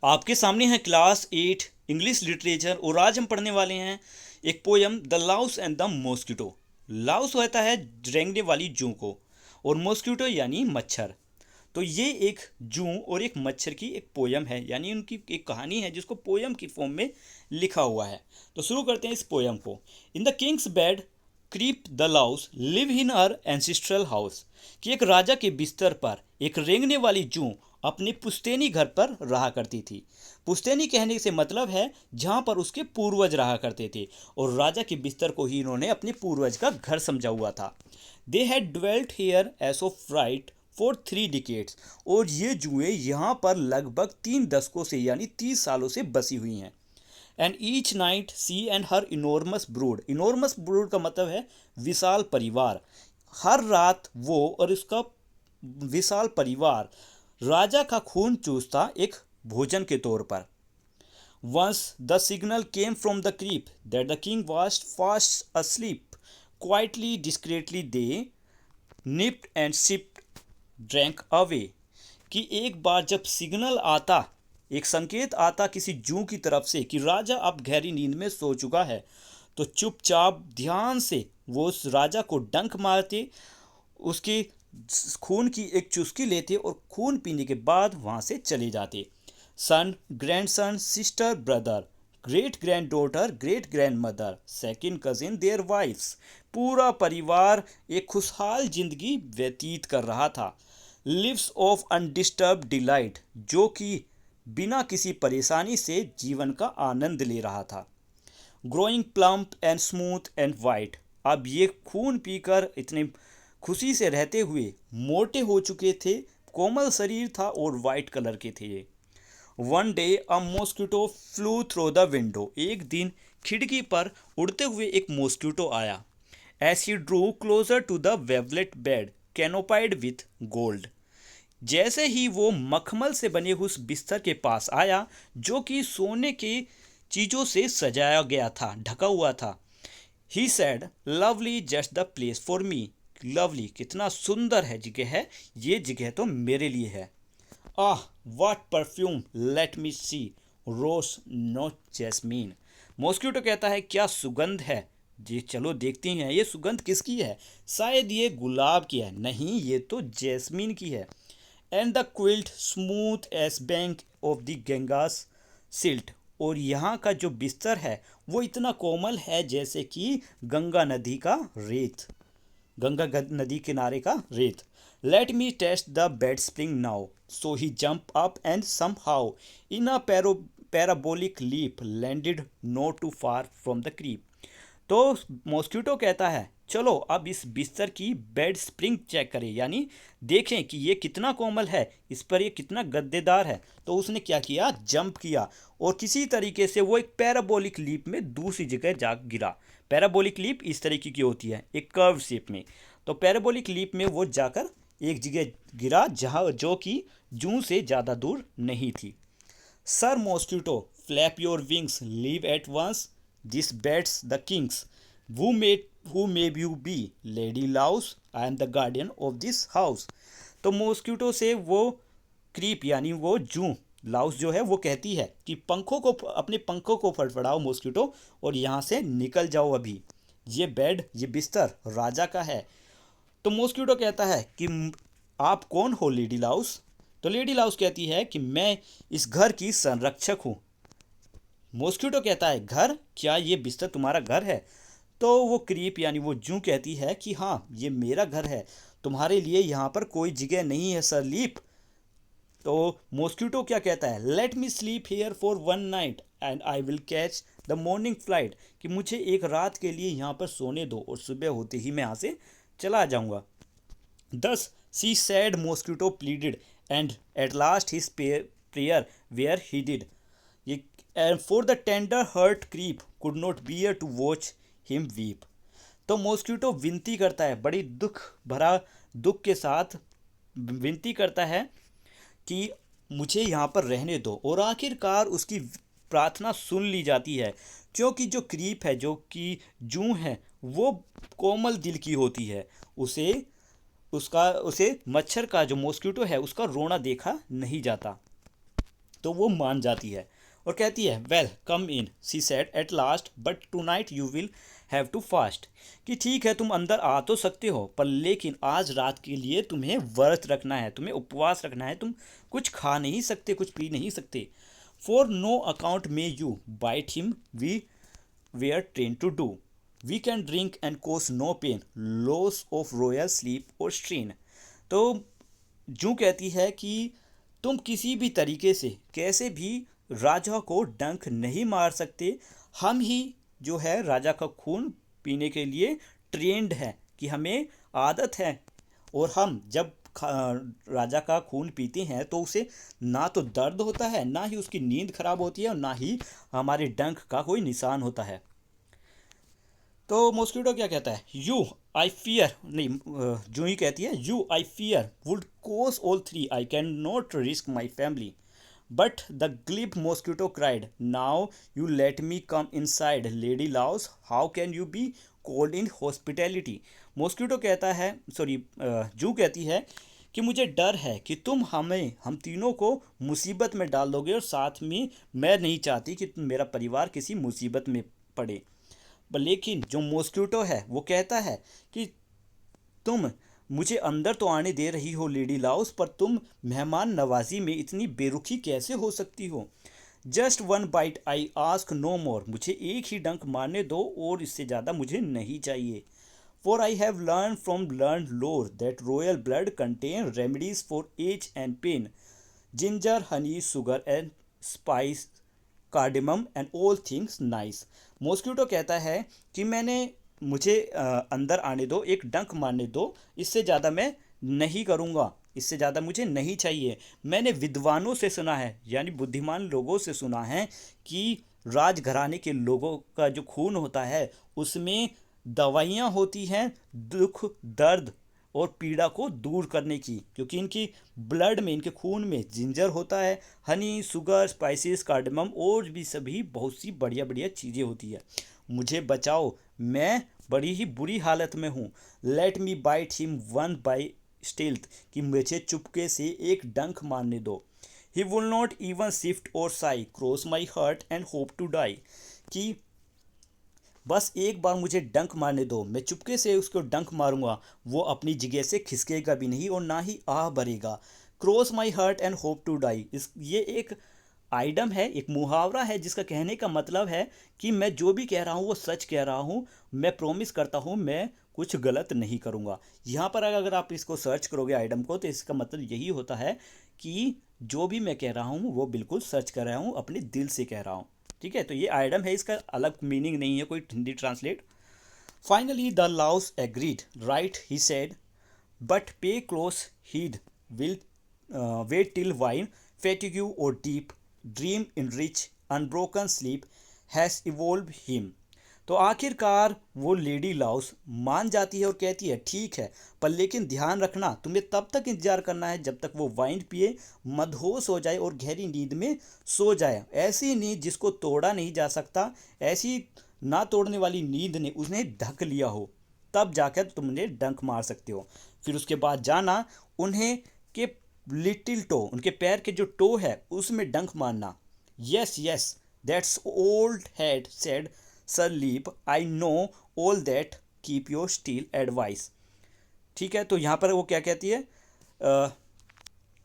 आपके सामने है क्लास 8 इंग्लिश लिटरेचर और आज हम पढ़ने वाले हैं एक poem the Laue's and the mosquito. Laue's होता है रेंगने वाली जूं को और मॉस्किटो यानी मच्छर। तो ये एक जूं और एक मच्छर की एक पोयम है, यानी उनकी एक कहानी है जिसको पोयम की फॉर्म में लिखा हुआ है। तो शुरू करते हैं इस पोयम को। In the king's bed Creep the louse live in her ancestral house. कि एक राजा के बिस्तर पर एक रेंगने वाली जूं अपने पुश्तैनी घर पर रहा करती थी। पुश्तैनी कहने से मतलब है जहां पर उसके पूर्वज रहा करते थे, और राजा के बिस्तर को ही इन्होंने अपने पूर्वज का घर समझा हुआ था। They had dwelt here as of right for 3 decades. और ये जुएं यहाँ पर लगभग 3 दशकों से यानी 30 सालों से बसी हुई हैं। And each night she and her enormous brood, enormous brood का मतलब है विशाल परिवार। हर रात वो और उसका विशाल परिवार राजा का खून चूसता एक भोजन के तौर पर। Once the signal came from the Creep that the king was fast asleep. Quietly, discreetly they nipped and sipped, drank away. कि एक बार जब सिग्नल आता, एक संकेत आता किसी जू की तरफ से कि राजा अब गहरी नींद में सो चुका है, तो चुपचाप ध्यान से वो उस राजा को डंक मारते, उसके खून की एक चुस्की लेते और खून पीने के बाद वहाँ से चले जाते। Son, grandson, sister, brother, great grand daughter, great grand mother, second cousin, their wives, पूरा परिवार एक खुशहाल जिंदगी व्यतीत कर रहा था। लिव्स ऑफ अनडिस्टर्ब डिलाइट, जो कि बिना किसी परेशानी से जीवन का आनंद ले रहा था। Growing plump and smooth and white, अब ये खून पीकर इतने खुशी से रहते हुए मोटे हो चुके थे, कोमल शरीर था और वाइट कलर के थे ये। One day a mosquito flew through the window, एक दिन खिड़की पर उड़ते हुए एक मॉस्किटो आया। As he drew closer to the velvet bed canopied with gold, जैसे ही वो मखमल से बने उस बिस्तर के पास आया जो कि सोने की चीज़ों से सजाया गया था, ढका हुआ था। He said lovely just the place for me, lovely कितना सुंदर है जगह है, ये जगह तो मेरे लिए है। Ah what perfume, let me see, rose not jasmine. Mosquito कहता है क्या सुगंध है, जी चलो देखते हैं ये सुगंध किसकी है। शायद ये गुलाब की है, नहीं ये तो जैस्मीन की है। And the quilt smooth as bank of the Ganges silt, और यहाँ का जो बिस्तर है वो इतना कोमल है जैसे कि गंगा नदी का रेत, नदी किनारे का रेत। Let me test the bed spring now, so he jump up and somehow in a parabolic leap landed not too far from the Creep. तो मॉस्किटो कहता है चलो अब इस बिस्तर की बेड स्प्रिंग चेक करें, यानी देखें कि ये कितना कोमल है, इस पर ये कितना गद्देदार है। तो उसने क्या किया, जंप किया और किसी तरीके से वो एक पैराबोलिक लीप में दूसरी जगह जा गिरा। पैराबोलिक लीप इस तरीके की होती है, एक कर्व शेप में। तो पैराबोलिक लीप में वो जाकर एक जगह गिरा जहाँ जो कि जूं से ज़्यादा दूर नहीं थी। Sir mosquito flap your wings, leave at once, this bed's the king's, who may you be, lady louse, I am the guardian of this house। तो मॉस्किटो से वो क्रीप यानी वो जूं लाउस जो है वो कहती है कि पंखों को, अपने पंखों को फड़फड़ाओ मॉस्किटो और यहाँ से निकल जाओ अभी, ये बेड ये बिस्तर राजा का है। तो मॉस्किटो कहता है कि आप कौन हो लेडी लाउस। तो लेडी लाउस कहती है कि मैं इस घर की संरक्षक हूँ। मॉस्किटो कहता है घर, क्या ये बिस्तर तुम्हारा घर है। तो वो क्रीप यानी वो जूं कहती है कि हाँ ये मेरा घर है, तुम्हारे लिए यहाँ पर कोई जगह नहीं है सर लीप। तो मॉस्किटो क्या कहता है, let me sleep here for one night and I will catch the morning flight, कि मुझे एक रात के लिए यहाँ पर सोने दो और सुबह होते ही मैं यहाँ से चला जाऊँगा। Thus he said mosquito pleaded and at last his prayer where he did, ये and for the tender heart creep could not bear to watch him weep। तो मॉस्किटो विनती करता है, बड़ी दुख के साथ विनती करता है कि मुझे यहाँ पर रहने दो, और आखिरकार उसकी प्रार्थना सुन ली जाती है, क्योंकि जो क्रीप है, जो कि जूं है, वो कोमल दिल की होती है। उसे मच्छर का, जो मॉस्किटो है, उसका रोना देखा नहीं जाता। तो वो मान जाती है और कहती है well come in she said at last but tonight you will have to fast, कि ठीक है तुम अंदर आ तो सकते हो पर लेकिन आज रात के लिए तुम्हें व्रत रखना है, तुम्हें उपवास रखना है, तुम कुछ खा नहीं सकते, कुछ पी नहीं सकते। For no account may you bite him we were trained to do, we can drink and cause no pain loss of royal sleep और स्ट्रेन। तो जू कहती है कि तुम किसी भी तरीके से कैसे भी राजा को डंक नहीं मार सकते, हम ही जो है राजा का खून पीने के लिए ट्रेंड है, कि हमें आदत है। और हम जब राजा का खून पीते हैं तो उसे ना तो दर्द होता है, ना ही उसकी नींद खराब होती है और ना ही हमारे डंक का कोई निशान होता है। तो मॉस्किटो क्या कहता है, यू आई फियर नहीं, जो ही कहती है you I fear would cost all three, I can not risk my family. But the glib mosquito cried now you let me come inside lady louse, how can you be cold in hospitality. Mosquito कहता है, sorry जू कहती है कि मुझे डर है कि तुम हम तीनों को मुसीबत में डाल दोगे और साथ में मैं नहीं चाहती कि मेरा परिवार किसी मुसीबत में पड़े। लेकिन जो मॉस्किटो है वो कहता है कि तुम मुझे अंदर तो आने दे रही हो लेडी लाउस, पर तुम मेहमान नवाजी में इतनी बेरुखी कैसे हो सकती हो। Just one bite I ask no more, मुझे एक ही डंक मारने दो और इससे ज़्यादा मुझे नहीं चाहिए। For I have learn from learn lore that royal blood contain remedies for age and pain, ginger honey sugar and spice cardamom and all things nice. Mosquito कहता है कि मुझे अंदर आने दो, एक डंक मारने दो, इससे ज़्यादा मैं नहीं करूँगा, इससे ज़्यादा मुझे नहीं चाहिए। मैंने विद्वानों से सुना है, यानी बुद्धिमान लोगों से सुना है कि राजघराने के लोगों का जो खून होता है उसमें दवाइयाँ होती हैं दुख दर्द और पीड़ा को दूर करने की, क्योंकि इनकी ब्लड में, इनके खून में जिंजर होता है, हनी शुगर स्पाइसेस कार्डमम और भी सभी बहुत सी बढ़िया बढ़िया चीज़ें होती है। मुझे बचाओ, मैं बड़ी ही बुरी हालत में हूँ। Let me bite him one by stealth, कि मुझे चुपके से एक डंक मारने दो। He will not even shift or sigh cross my heart and hope to die, कि बस एक बार मुझे डंक मारने दो, मैं चुपके से उसको डंक मारूंगा, वो अपनी जगह से खिसकेगा भी नहीं और ना ही आह भरेगा। Cross my heart and hope to die, इस ये एक आइडम है, एक मुहावरा है जिसका कहने का मतलब है कि मैं जो भी कह रहा हूँ वो सच कह रहा हूँ, मैं प्रॉमिस करता हूँ मैं कुछ गलत नहीं करूँगा। यहाँ पर अगर आप इसको सर्च करोगे आइडम को तो इसका मतलब यही होता है कि जो भी मैं कह रहा हूँ वो बिल्कुल सच कर रहा हूँ, अपने दिल से कह रहा हूँ। ठीक है, तो ये आइडम है, इसका अलग मीनिंग नहीं है कोई Hindi translate. Finally the louse agreed right he said, but pay close heed will wait till wine fatigue or deep dream in rich unbroken sleep has evolved him। तो आखिरकार वो लेडी लाउस मान जाती है और कहती है ठीक है, पर लेकिन ध्यान रखना तुम्हें तब तक इंतजार करना है जब तक वो वाइन पिए, मदहोश हो जाए और गहरी नींद में सो जाए, ऐसी नींद जिसको तोड़ा नहीं जा सकता, ऐसी ना तोड़ने वाली नींद ने उसने ढक लिया हो, तब जाकर तुमने डंक मार सकते हो। फिर उसके बाद जाना उन्हें के लिटिल टो, उनके पैर के जो टो है उसमें डंक मारना। Yes yes that's old hat said sir Leap, I know all that, keep your stale advice. ठीक है, तो यहाँ पर वो क्या कहती है,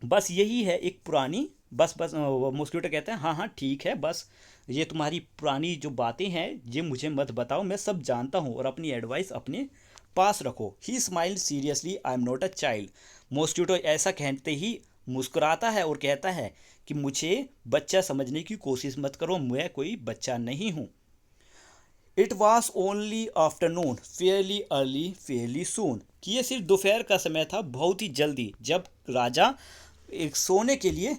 बस यही है एक पुरानी, बस मॉस्किटो कहते हैं हाँ हाँ ठीक है, बस ये तुम्हारी पुरानी जो बातें हैं ये मुझे मत बताओ, मैं सब जानता हूँ और अपनी एडवाइस अपने पास रखो। He smile seriously, I am not a child. Mosquito ऐसा कहते ही मुस्कुराता है और कहता है कि मुझे बच्चा समझने की कोशिश मत करो, मैं कोई बच्चा नहीं हूँ। It was only afternoon fairly early fairly soon, कि ये सिर्फ दोपहर का समय था, बहुत ही जल्दी, जब राजा एक सोने के लिए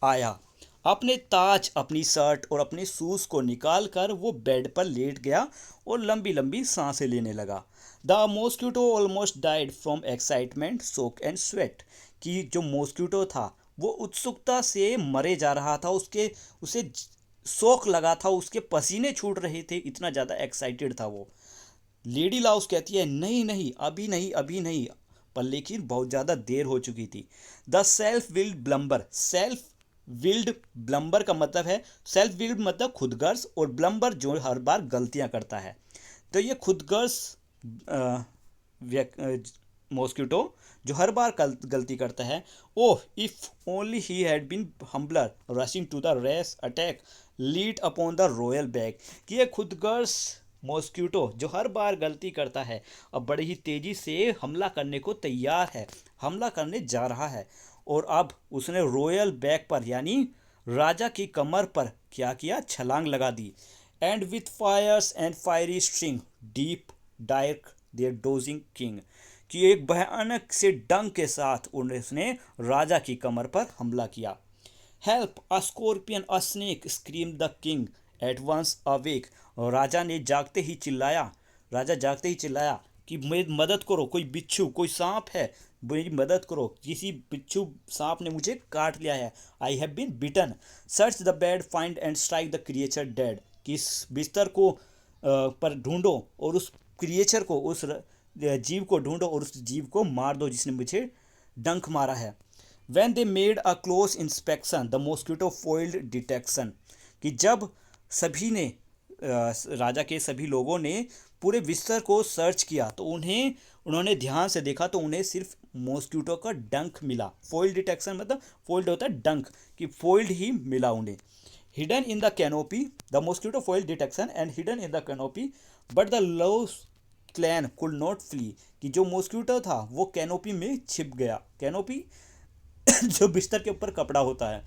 आया। अपने ताज, अपनी शर्ट और अपने शूज़ को निकाल कर वो बेड पर लेट गया और लंबी लंबी सांसें लेने लगा। The mosquito almost died from excitement soak and sweat, कि जो मॉस्किटो था वो उत्सुकता से मरे जा रहा था, उसे शौक लगा था, उसके पसीने छूट रहे थे, इतना ज़्यादा एक्साइटेड था वो। लेडी लाउस कहती है नहीं नहीं अभी नहीं अभी नहीं, पर लेकिन बहुत ज़्यादा देर हो चुकी थी। The self will blunder, self willed blunder का मतलब है सेल्फ विल्ड मतलब खुदगर्ज, और ब्लम्बर जो हर बार गलतियां करता है। तो ये खुदगर्ज मॉस्किटो जो हर बार गलती करता है। Oh if only he had been humbler rushing to the race attack lead upon the royal back, कि ये खुदगर्ज मॉस्किटो जो हर बार गलती करता है अब बड़ी ही तेजी से हमला करने को तैयार है, हमला करने जा रहा है। और अब उसने रॉयल बैग पर यानी राजा की कमर पर क्या किया, छलांग लगा दी। And with fires and fiery string deep dirk their dozing king, कि एक भयानक से डंक के साथ उसने राजा की कमर पर हमला किया। Help a scorpion a snake scream the king at once awake, राजा ने जागते ही चिल्लाया, राजा जागते ही चिल्लाया कि मेरी मदद करो, कोई बिच्छू कोई सांप है, मेरी मदद करो, किसी बिच्छू सांप ने मुझे काट लिया है। I have been bitten, search the bed find and strike the creature dead, कि इस बिस्तर को पर ढूंढो और उस क्रिएचर को, उस जीव को ढूंढो और उस जीव को मार दो जिसने मुझे डंक मारा है। When they made a close inspection, the mosquito foiled detection, कि जब सभी ने राजा के सभी लोगों ने पूरे बिस्तर को सर्च किया तो उन्होंने ध्यान से देखा तो उन्हें सिर्फ मॉस्किटो का डंक मिला। फोइल्ड डिटेक्शन मतलब फोइल्ड होता है डंक, कि फोइल्ड ही मिला उन्हें। Hidden in the canopy the mosquito foiled detection and hidden in the canopy but the love clan could not flee, कि जो मॉस्किटो था वो कैनोपी में छिप गया। कैनोपी जो बिस्तर के ऊपर कपड़ा होता है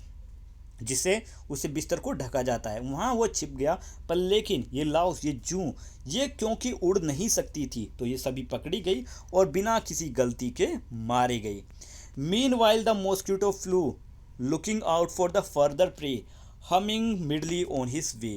जिससे उसे बिस्तर को ढका जाता है, वहाँ वो छिप गया। पर लेकिन ये लाउस ये जूं ये क्योंकि उड़ नहीं सकती थी तो ये सभी पकड़ी गई और बिना किसी गलती के मारी गई। Meanwhile the mosquito flew looking out for the further prey humming merrily on his way,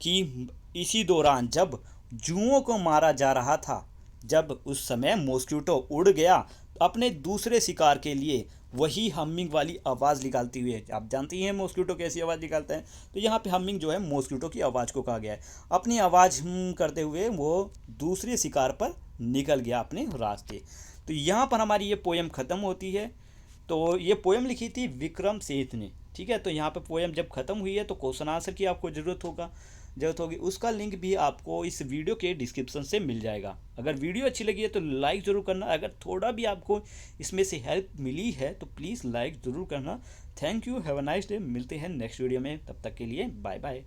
कि इसी दौरान जब जुओं को मारा जा रहा था, जब उस समय मॉस्किटो उड़ गया अपने दूसरे शिकार के लिए वही हमिंग वाली आवाज़ निकालती हुई है। आप जानती हैं मॉस्किटो कैसी आवाज़ निकालता है, तो यहाँ पे हमिंग जो है मॉस्किटो की आवाज़ को कहा गया है। अपनी आवाज़ करते हुए वो दूसरे शिकार पर निकल गया अपने रास्ते। तो यहाँ पर हमारी ये पोएम ख़त्म होती है। तो ये पोएम लिखी थी विक्रम सेठ ने, ठीक है। तो यहाँ पे पोएम जब ख़त्म हुई है तो क्वेश्चन आंसर की आपको ज़रूरत होगी, उसका लिंक भी आपको इस वीडियो के डिस्क्रिप्शन से मिल जाएगा। अगर वीडियो अच्छी लगी है तो लाइक ज़रूर करना, अगर थोड़ा भी आपको इसमें से हेल्प मिली है तो प्लीज़ लाइक ज़रूर करना। Thank you, have a nice day. मिलते हैं नेक्स्ट वीडियो में, तब तक के लिए बाय बाय।